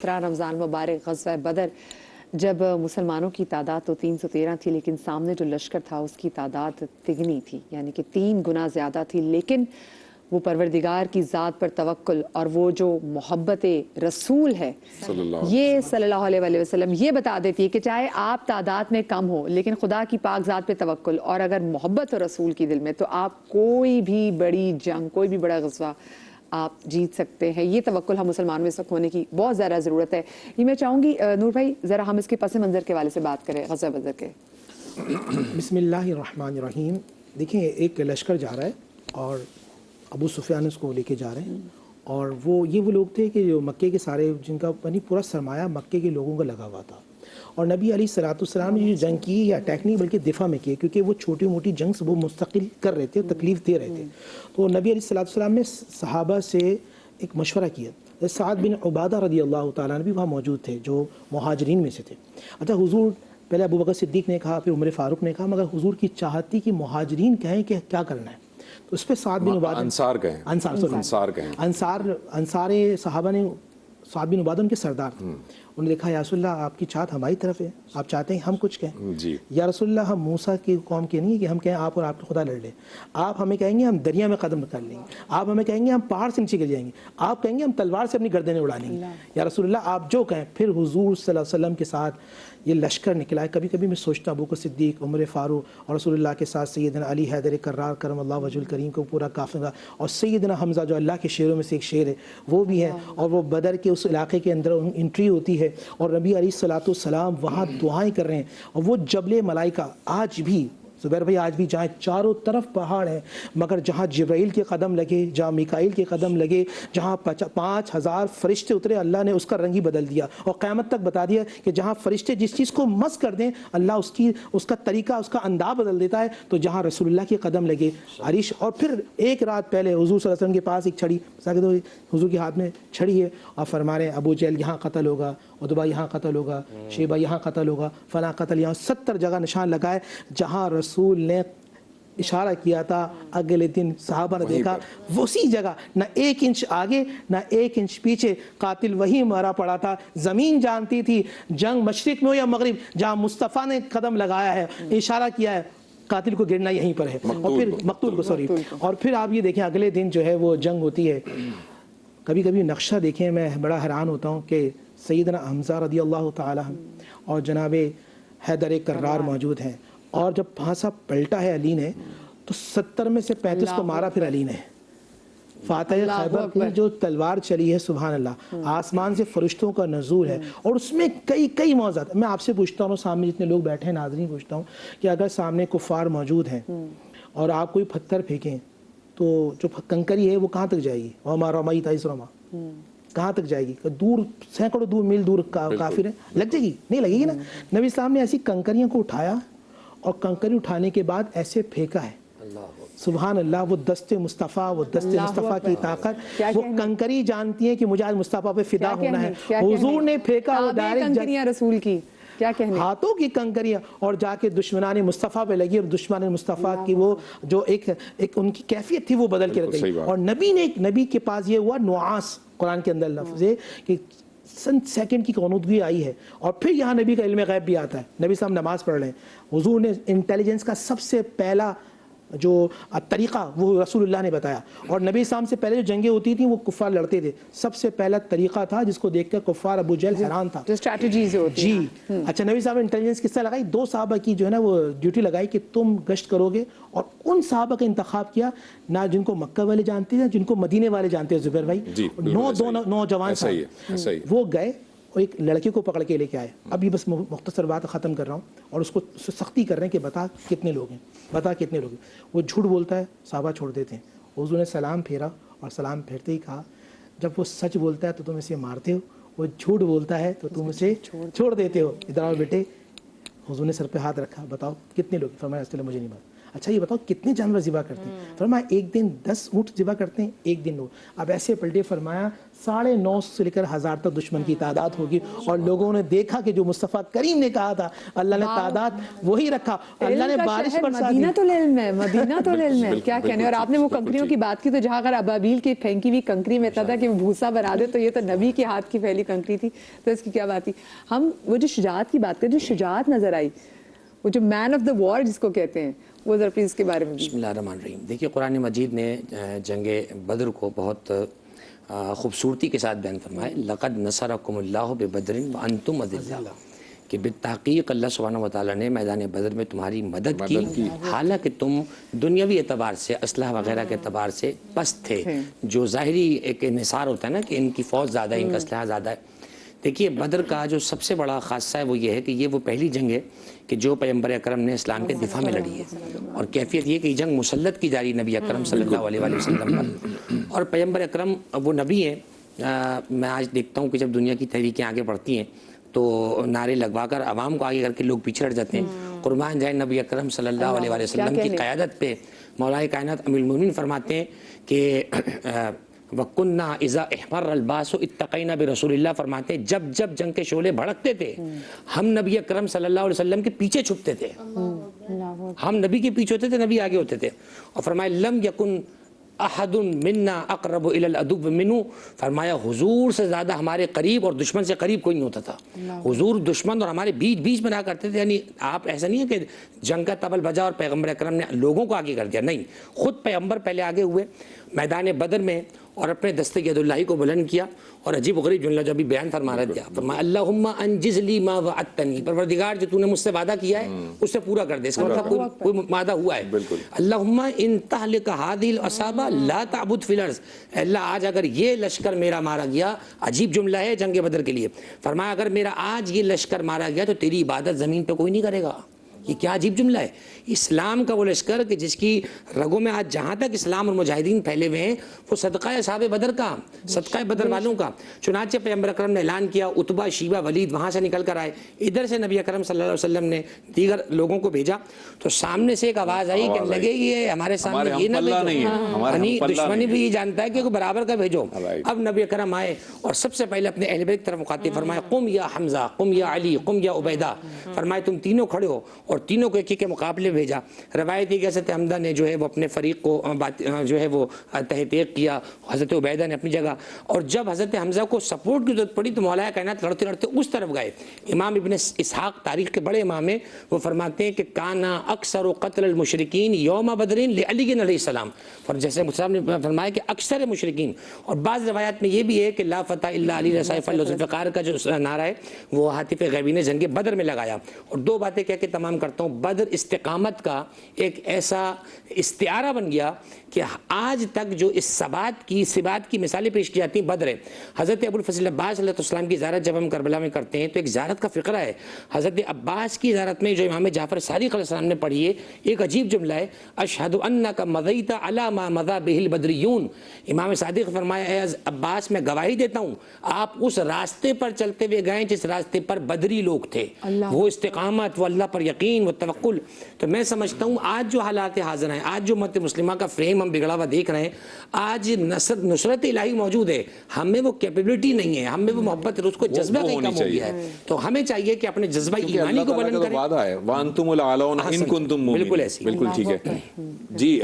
رمضان مبارک غزوہ بدر جب مسلمانوں کی تعداد تو 313 تھی، لیکن سامنے جو لشکر تھا اس کی تعداد تگنی تھی، یعنی کہ 3 گنا زیادہ تھی. لیکن وہ پروردگار کی ذات پر توکل اور وہ جو محبت رسول ہے یہ صلی اللہ علیہ وسلم یہ بتا دیتی ہے کہ چاہے آپ تعداد میں کم ہو لیکن خدا کی پاک ذات پہ توکل اور اگر محبت اور رسول کی دل میں، تو آپ کوئی بھی بڑی جنگ، کوئی بھی بڑا غزوہ آپ جیت سکتے ہیں. یہ توکل ہم مسلمانوں میں اس وقت ہونے کی بہت زیادہ ضرورت ہے. یہ میں چاہوں گی نور بھائی ذرا ہم اس کے پس منظر کے حوالے سے بات کریں غزوہ بدر کے. بسم اللہ الرحمن الرحیم. دیکھیں ایک لشکر جا رہا ہے اور ابو سفیان اس کو لے کے جا رہے ہیں، اور وہ لوگ تھے کہ جو مکے کے سارے جن کا پورا سرمایہ مکے کے لوگوں کا لگا ہوا تھا، اور نبی علیہ الصلوۃ والسلام نے جو جنگ کی یا اٹیک نہیں بلکہ دفاع میں کی، کیونکہ وہ چھوٹی موٹی جنگ سے وہ مستقل کر رہے تھے، تکلیف دے رہے تھے. تو نبی علیہ الصلوۃ والسلام نے صحابہ سے ایک مشورہ کیا. سعد بن عبادہ رضی اللہ تعالیٰ عنہ بھی وہاں موجود تھے جو مہاجرین میں سے تھے. اچھا حضور پہلے ابو بکر صدیق نے کہا، پھر عمر فاروق نے کہا، مگر حضور کی چاہت تھی کہ مہاجرین کہیں کہ کیا کرنا ہے. تو اس پہ سعد بن عبادہ انصار صحابہ نے سعد بن عبادہ ان کے سردار تھے. انہوں نے دیکھا یا رسول اللہ آپ کی چاہت ہماری طرف ہے، آپ چاہتے ہیں ہم کچھ کہیں جی. یا رسول اللہ ہم موسیٰ کی قوم کے نہیں کہ ہم کہیں آپ اور آپ کے خدا لڑ لیں، آپ ہمیں کہیں گے ہم دریا میں قدم کر لیں گے، آپ ہمیں کہیں گے ہم پہاڑ سے نیچے گر جائیں گے، آپ کہیں گے ہم تلوار سے اپنی گردنیں اڑا لیں گے. یا رسول اللہ آپ جو کہیں. پھر حضور صلی اللہ علیہ وسلم کے ساتھ یہ لشکر نکلا ہے. کبھی کبھی میں سوچتا ہوں ابو بکر صدیق، عمر فاروق اور رسول اللہ کے ساتھ سیدنا علی حیدر کرار کرم اللہ وجہ الکریم کو پورا قافلہ، اور سیدنا حمزہ جو اللہ کے شیروں میں سے ایک شیر ہے وہ بھی ہے، اور وہ بدر کے اس علاقے کے اندر انٹری ہوتی ہے اور نبی علیہ الصلوۃ والسلام وہاں دعائیں کر رہے ہیں. اور وہ جبل ملائکہ آج بھی زبیر بھائی آج بھی جہاں چاروں طرف پہاڑ ہیں، مگر جہاں جبرائیل کے قدم لگے، جہاں میکائیل کے قدم لگے، جہاں 5000 فرشتے اترے، اللہ نے اس کا رنگ ہی بدل دیا اور قیامت تک بتا دیا کہ جہاں فرشتے جس چیز کو مس کر دیں اللہ اس کا طریقہ، اس کا انداز بدل دیتا ہے. تو جہاں رسول اللہ کے قدم لگے عریش. اور پھر ایک رات پہلے حضور صلی اللہ علیہ وسلم کے پاس ایک چھڑی، حضور کے ہاتھ میں چھڑی ہے اور فرما رہے ہیں ابو جہل یہاں قتل ہوگا، عتبہ یہاں قتل ہوگا، شیبہ یہاں قتل ہوگا، فلاں قتل یہاں. 70 جگہ نشان لگائے. جہاں رسول نے اشارہ کیا تھا اگلے دن صحابہ نے دیکھا اسی جگہ، نہ 1 انچ آگے نہ 1 انچ پیچھے، قاتل وہی مرا پڑا تھا. زمین جانتی تھی جنگ مشرق میں ہو یا مغرب، جہاں مصطفیٰ نے قدم لگایا ہے، اشارہ کیا ہے، قاتل کو گرنا یہیں پر ہے. اور پھر مقتول کو اور پھر آپ یہ دیکھیں اگلے دن جو ہے وہ جنگ ہوتی ہے. کبھی کبھی نقشہ دیکھیں میں بڑا حیران ہوتا ہوں کہ سیدنا حمزہ رضی اللہ تعالیٰ اور جناب حیدر کرار موجود ہیں، اور جب پھانسا پلٹا ہے علی نے تو 70 میں سے 35 کو مارا پھر علی نے. فاتح خیبر کی جو تلوار چلی ہے سبحان اللہ، آسمان سے فرشتوں کا نزول ہے، اور اس میں کئی موضوعات. میں آپ سے پوچھتا ہوں، سامنے جتنے لوگ بیٹھے ہیں ناظرین پوچھتا ہوں کہ اگر سامنے کفار موجود ہیں اور آپ کوئی پتھر پھینکیں تو جو کنکری ہے وہ کہاں تک جائے گی؟ وما رمیت اذ رمی، کہاں تک جائے گی؟ دور، سینکڑوں دور میل دور کافر ہے، لگ جائے گی؟ نہیں لگے گی نا. نبی اسلام نے ایسی کنکریوں کو اٹھایا اور کنکری اٹھانے کے بعد ایسے پھینکا ہے سبحان اللہ. وہ دست مصطفیٰ، وہ دست مصطفیٰ کی طاقت، وہ کنکری جانتی ہے کہ مجھے آج مصطفیٰ پہ فدا ہونا ہے. حضور نے پھینکا وہ ڈائریکٹ رسول کی کیا کہنے، ہاتھوں کی کنکریاں، اور جا کے دشمنان مصطفیٰ پہ لگی، اور دشمن مصطفیٰ کی وہ جو ایک ان کی کیفیت تھی وہ بدل کے رکھ گئی. اور نبی کے پاس یہ ہوا نعاس، قرآن کے اندر لفظ ہے کہ سیکنڈ کی قنوتگی آئی ہے. اور پھر یہاں نبی کا علم غیب بھی آتا ہے. نبی صاحب نماز پڑھ رہے ہیں، حضور نے انٹیلیجنس کا سب سے پہلا جو طریقہ وہ رسول اللہ نے بتایا. اور نبی صاحب سے پہلے جو جنگیں ہوتی تھیں وہ کفار لڑتے تھے، سب سے پہلا طریقہ تھا جس کو دیکھ کر کفار ابو جہل حیران تھا. اسٹریٹجیز ہوتی جی. اچھا نبی صاحب نے انٹیلیجنس کس طرح لگائی؟ 2 صحابہ کی جو ہے نا وہ ڈیوٹی لگائی کہ تم گشت کرو گے، اور ان صحابہ کا انتخاب کیا نہ جن کو مکہ والے جانتے ہیں جن کو مدینے والے جانتے ہیں. زبیر بھائی 9 نوجوان وہ گئے اور ایک لڑکے کو پکڑ کے لے کے آئے. ابھی بس مختصر بات ختم کر رہا ہوں، اور اس کو سختی کر رہے ہیں کہ بتا کتنے لوگ ہیں، بتا کتنے لوگ ہیں. وہ جھوٹ بولتا ہے، صحابہ چھوڑ دیتے ہیں. حضور نے سلام پھیرا اور سلام پھیرتے ہی کہا جب وہ سچ بولتا ہے تو تم اسے مارتے ہو، وہ جھوٹ بولتا ہے تو تم اسے چھوڑ دیتے ہو. ادھر آؤ بیٹے. حضور نے سر پہ ہاتھ رکھا، بتاؤ کتنے لوگ؟ فرمایا اس لیے مجھے نہیں بات. اچھا یہ بتاؤ کتنے جانور ذبح کرتے ہیں؟ فرمایا ایک دن 10 اونٹ ذبح کرتے ہیں، ایک دن 9۔ اب ایسے پلٹے فرمایا 950 سے لے کر 1000 تک دشمن کی تعداد ہوگی، اور لوگوں نے دیکھا کہ جو مصطفیٰ کریم نے کہا تھا اللہ نے تعداد وہی رکھا، اللہ نے بارش برسا دی۔ مدینہ تو العلم ہے، مدینہ تو العلم ہے، کیا کہنے۔ اور آپ نے وہ کنکریوں کی بات کی، تو جہاں اگر ابابیل کی پھینکی ہوئی کنکری میں تھا کہ وہ بھوسا بنا دے، تو یہ تو نبی کے ہاتھ کی پھیلی کنکری تھی، تو اس کی کیا بات تھی۔ ہم وہ جو شجاعت کی بات کریں، جو شجاعت نظر آئی، وہ جو مین آف دا وار جس کو کہتے ہیں، وہ ذرا پلیز اس کے بارے میں۔ بسم اللہ الرحمن الرحیم۔ دیکھیے قرآن مجید نے جنگ بدر کو بہت خوبصورتی کے ساتھ بیان فرمایا، لقد نصرکم اللہ ببدر وانتم اذلہ، کہ بالتحقیق اللہ سبحانہ وتعالیٰ نے میدان بدر میں تمہاری مدد کی، حالانکہ تم دنیاوی اعتبار سے اسلحہ وغیرہ کے اعتبار سے پست تھے، جو ظاہری ایک انحصار ہوتا ہے نا کہ ان کی فوج زیادہ ہے، ان کا اسلحہ زیادہ ہے۔ دیکھیے بدر کا جو سب سے بڑا خاصہ ہے وہ یہ ہے کہ یہ وہ پہلی جنگ ہے کہ جو پیغمبر اکرم نے اسلام کے دفاع میں لڑی ہے، اور کیفیت یہ کہ یہ جنگ مسلط کی جاری نبی اکرم صلی اللہ علیہ وآلہ وسلم پر، اور پیغمبر اکرم وہ نبی ہیں۔ میں آج دیکھتا ہوں کہ جب دنیا کی تحریکیں آگے بڑھتی ہیں تو نعرے لگوا کر عوام کو آگے کر کے لوگ پیچھے ہٹ جاتے ہیں۔ قربان جائے نبی اکرم صلی اللہ علیہ وآلہ وسلم کی قیادت پہ مولا کائنات امیر المومنین فرماتے ہیں کہ وَكُنَّا إِذَا احْمَرَّ الْبَاسُ اتَّقَيْنَا بِرَسُولِ اللہ، فرماتے ہیں جب جب جنگ کے شعلے بھڑکتے تھے ہم نبی اکرم صلی اللہ علیہ وسلم کے پیچھے چھپتے تھے، ہم نبی کے پیچھے ہوتے تھے، نبی آگے ہوتے تھے۔ اور فرمایا لم یکن احد منا اقرب الى العدو منہ، فرمایا حضور سے زیادہ ہمارے قریب اور دشمن سے قریب کوئی نہیں ہوتا تھا۔ حضور دشمن اور ہمارے بیچ بیچ میں رہا کرتے تھے، یعنی آپ ایسا نہیں ہے کہ جنگ کا طبل بجا اور پیغمبر اکرم نے لوگوں کو آگے کر دیا، نہیں، خود پیغمبر پہلے آگے ہوئے میدان بدر میں اور اپنے دستے ید اللہ کو بلند کیا، اور عجیب و غریب جملہ جو ابھی بیان فرما رہے تھے، فرمایا اللہم انجز لی ما وعدتنی، پروردگار جو تو نے مجھ سے وعدہ کیا ہے اس سے پورا کر دے۔ اس کا مطلب کوئی وعدہ ہوا ہے۔ اللہم ان تہلک ہذہ العصابہ لا تعبد فی الارض، اللہ آج اگر یہ لشکر میرا مارا گیا، عجیب جملہ ہے جنگ بدر کے لیے، فرمایا اگر میرا آج یہ لشکر مارا گیا تو تیری عبادت زمین پہ کوئی نہیں کرے گا۔ یہ کیا عجیب جملہ ہے، اسلام کا وہ لشکر کہ جس کی رگوں میں آج جہاں تک اسلام اور مجاہدین پھیلے ہوئے ہیں وہ صدقہ اصحاب بدر کا، صدقہ بدر والوں کا۔ چنانچہ پیغمبر اکرم نے اعلان کیا، عتبہ، شیبہ، ولید وہاں سے نکل کر آئے، ادھر سے نبی اکرم صلی اللہ علیہ وسلم نے دیگر لوگوں کو بھیجا، تو سامنے سے ایک آواز آئی کہ لگے یہ ہمارے سامنے یہ نہ بھیجو، دشمنی بھی یہ جانتا ہے کہ برابر کا بھیجو۔ اب نبی اکرم آئے اور سب سے پہلے اپنے اہل بیت کی طرف مخاطب فرمایا قم یا حمزہ، قم یا علی، قم یا عبیدہ، فرمایا تم تینوں کھڑے ہو، اور تینوں کو ایک کے مقابلے بھیجا۔ روایت ہے کہ حضرت حمزہ نے جو ہے وہ اپنے فریق کو جو ہے وہ تحقیق کیا، حضرت عبیدہ نے اپنی جگہ، اور جب حضرت حمزہ کو سپورٹ کی ضرورت پڑی تو مولا کائنات لڑتے لڑتے اس طرف گئے۔ امام ابن اسحاق تاریخ کے بڑے امام ہیں، وہ فرماتے ہیں کہ کانا اکثر قتل المشرکین یوم بدر لعلی علیہ السلام، اور جیسے مسلم نے فرمایا کہ اکثر مشرکین، اور بعض روایات میں یہ بھی ہے کہ لا فتح الا علی سیف الذوالفقار کا جو نعرہ ہے وہ حاتف غیبی نے جنگ بدر میں لگایا۔ اور دو باتیں کہہ کے تمام کرتا ہوں، بدر استقامت کا ایک ایسا استعارہ بن گیا کہ آج تک جو اس ثبات کی مثالیں پیش کی جاتی ہیں بدر ہے۔ حضرت ابو الفضل عباس علیہ السلام کی زیارت جب ہم کربلا میں کرتے ہیں تو ایک زیارت کا فقرہ ہے، حضرت عباس کی زیارت میں جو امام جعفر صادق علیہ السلام نے پڑھی ہے، ایک عجیب جملہ ہے، اشہد انک مضیت علی ما مضی بہ البدریون، امام صادق فرمایا اے عباس میں گواہی دیتا ہوں آپ اس راستے پر چلتے ہوئے گئے جس راستے پر بدری لوگ تھے، وہ استقامت، وہ اللہ پر یقین، وہ توکل۔ تو میں سمجھتا ہوں آج جو حالات حاضر ہیں، آج جو امت مسلمہ کا فریم ہم بگڑا ہوا دیکھ رہے ہیں، آج نصرت الہی موجود ہے، ہم میں وہ کیپیبلٹی نہیں ہے، ہم میں وہ محبت، اس کو جذبہ کہیں کم ہو گیا ہے، تو ہمیں چاہیے کہ اپنے جذبہ ایمانی کو بلند کریں۔ وعدہ ہے وَأَنْتُمُ الْأَعْلَوْنَ إِن كُنْتُم مُؤْمِنِينَ، بالکل ایسی، بالکل ٹھیک ہے جی۔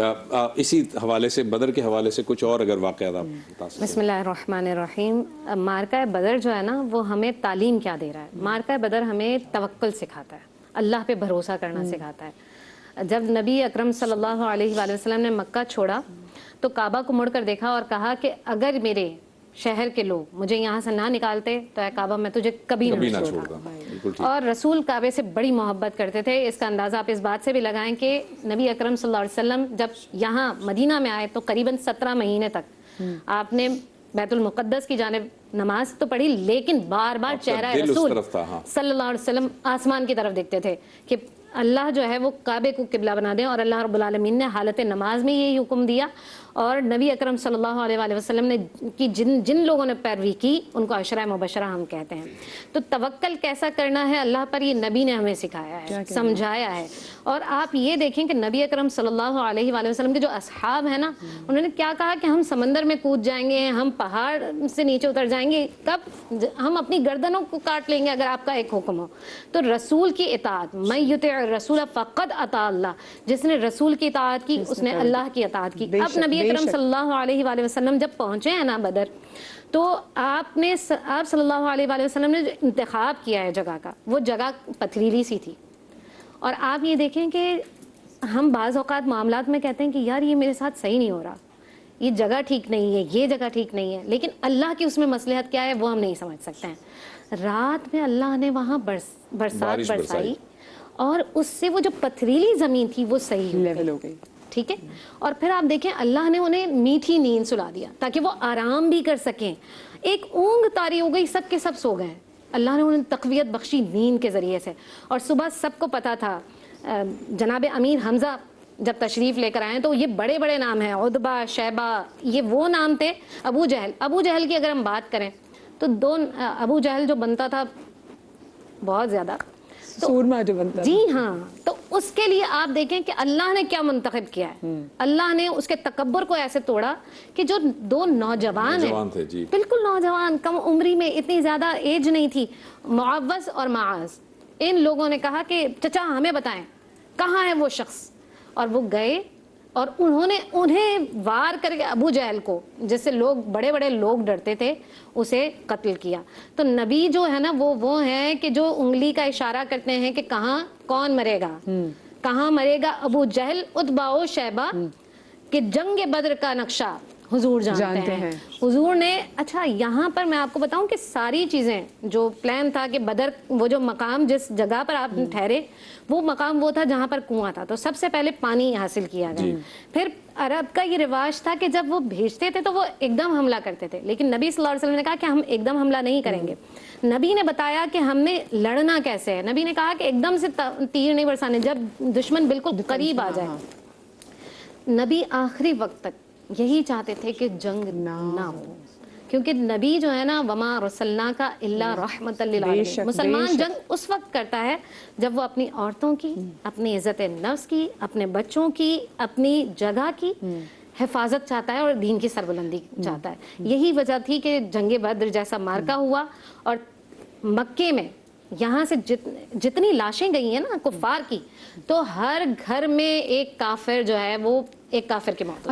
اسی حوالے سے بدر کے حوالے سے کچھ اور اگر واقعات آپ بتا سکتے ہیں۔ بسم اللہ الرحمن الرحیم۔ مارکہ بدر جو ہے نا وہ ہمیں تعلیم کیا دے رہا ہے؟ مارکہ بدر ہمیں توکل سکھاتا ہے، اللہ پہ بھروسہ کرنا سکھاتا ہے۔ جب نبی اکرم صلی اللہ علیہ وآلہ وسلم نے مکہ چھوڑا تو کعبہ کو مڑ کر دیکھا اور کہا کہ اگر میرے شہر کے لوگ مجھے یہاں سے نہ نکالتے تو اے کعبہ میں تجھے کبھی نہ چھوڑتا۔ اور رسول کعبے سے بڑی محبت کرتے تھے، اس کا اندازہ آپ اس بات سے بھی لگائیں کہ نبی اکرم صلی اللہ علیہ وسلم جب یہاں مدینہ میں آئے تو قریباً 17 مہینے تک آپ نے بیت المقدس کی جانب نماز تو پڑھی، لیکن بار بار چہرہ رسول صلی اللہ علیہ وسلم آسمان کی طرف دیکھتے تھے کہ اللہ جو ہے وہ کعبے کو قبلہ بنا دیں، اور اللہ رب العالمین نے حالت نماز میں یہی حکم دیا، اور نبی اکرم صلی اللہ علیہ وسلم نے کی جن لوگوں نے پیروی کی ان کو عشرہ مبشرہ ہم کہتے ہیں. تو توکل کیسا کرنا ہے اللہ پر یہ نبی نے ہمیں سکھایا ہے, سمجھایا ہے. اور آپ یہ دیکھیں کہ نبی اکرم صلی اللہ علیہ وسلم کے جو اصحاب ہیں نا, انہوں نے کیا کہا کہ ہم سمندر میں کود جائیں گے, ہم پہاڑ سے نیچے اتر جائیں گے, کب ہم اپنی گردنوں کو کاٹ لیں گے اگر آپ کا ایک حکم ہو. تو رسول کی اطاعت, من یطع الرسول فقد اطاع اللہ, جس نے رسول کی اطاعت کی اس نے اللہ کی اطاعت کی. اب نبی اکرم صلی اللہ علیہ وآلہ وسلم جب پہنچے ہیں نا بدر, تو آپ صلی اللہ علیہ وآلہ وسلم نے جو انتخاب کیا ہے جگہ کا, وہ جگہ پتھریلی سی تھی. اور آپ یہ دیکھیں کہ ہم بعض اوقات معاملات میں کہتے ہیں کہ یار یہ میرے ساتھ صحیح نہیں ہو رہا, یہ جگہ ٹھیک نہیں ہے, یہ جگہ ٹھیک نہیں ہے, لیکن اللہ کی اس میں مصلحت کیا ہے وہ ہم نہیں سمجھ سکتے ہیں. رات میں اللہ نے وہاں برسات برسائی اور اس سے وہ جو پتھریلی زمین تھی وہ صحیح لیول ہو گئی. ٹھیک ہے. اور پھر آپ دیکھیں اللہ نے انہیں میٹھی نیند سلا دیا تاکہ وہ آرام بھی کر سکیں. ایک اونگ طاری ہو گئی, سب کے سب سو گئے. اللہ نے انہیں تقویت بخشی نیند کے ذریعے سے. اور صبح سب کو پتا تھا, جناب امیر حمزہ جب تشریف لے کر آئے تو یہ بڑے بڑے نام ہیں, عتبہ, شیبہ, یہ وہ نام تھے. ابو جہل کی اگر ہم بات کریں تو ابو جہل جو بنتا تھا بہت زیادہ سورما جو بنتا, جی ہاں, تو اس کے لیے آپ دیکھیں کہ اللہ نے کیا منتخب کیا ہے. اللہ نے اس کے تکبر کو ایسے توڑا کہ جو دو نوجوان ہیں, جی بالکل نوجوان, کم عمری میں, اتنی زیادہ ایج نہیں تھی, معوذ اور معاذ, ان لوگوں نے کہا کہ چچا ہمیں بتائیں کہاں ہے وہ شخص. اور وہ گئے اور انہیں وار کر کے ابو جہل کو, جس سے لوگ بڑے بڑے لوگ ڈرتے تھے, اسے قتل کیا. تو نبی جو ہے نا وہ ہیں کہ جو انگلی کا اشارہ کرتے ہیں کہ کہاں کون مرے گا, کہاں مرے گا. ابو جہل, عتبہ و شیبہ, کہ جنگ بدر کا نقشہ حضور جانتے ہیں. حضور نے, اچھا یہاں پر میں آپ کو بتاؤں کہ ساری چیزیں جو پلان تھا کہ بدر, وہ جو مقام جس جگہ پر آپ ٹھہرے وہ مقام وہ تھا جہاں پر کنواں تھا, تو سب سے پہلے پانی حاصل کیا گیا. پھر عرب کا یہ رواج تھا کہ جب وہ بھیجتے تھے تو وہ ایک دم حملہ کرتے تھے, لیکن نبی صلی اللہ علیہ وسلم نے کہا کہ ہم ایک دم حملہ نہیں کریں گے. نبی نے بتایا کہ ہم نے لڑنا کیسے ہے. نبی نے کہا کہ ایک دم سے تیر نہیں برسانے, جب دشمن بالکل قریب آ جائے. نبی آخری وقت تک یہی چاہتے تھے کہ جنگ نہ ہو, کیونکہ نبی جو ہے نا, وما رسلناک الا رحمۃ للعالمین. مسلمان جنگ اس وقت کرتا ہے جب وہ اپنی عورتوں کی, اپنی عزت نفس کی, اپنے بچوں کی, اپنی جگہ کی حفاظت چاہتا ہے اور دین کی سربلندی چاہتا ہے. یہی وجہ تھی کہ جنگ بدر جیسا مارکا ہوا. اور مکے میں یہاں سے جتنی لاشیں گئی ہیں نا کفار کی, تو ہر گھر میں ایک کافر جو ہے وہ ایک کافر کی موت.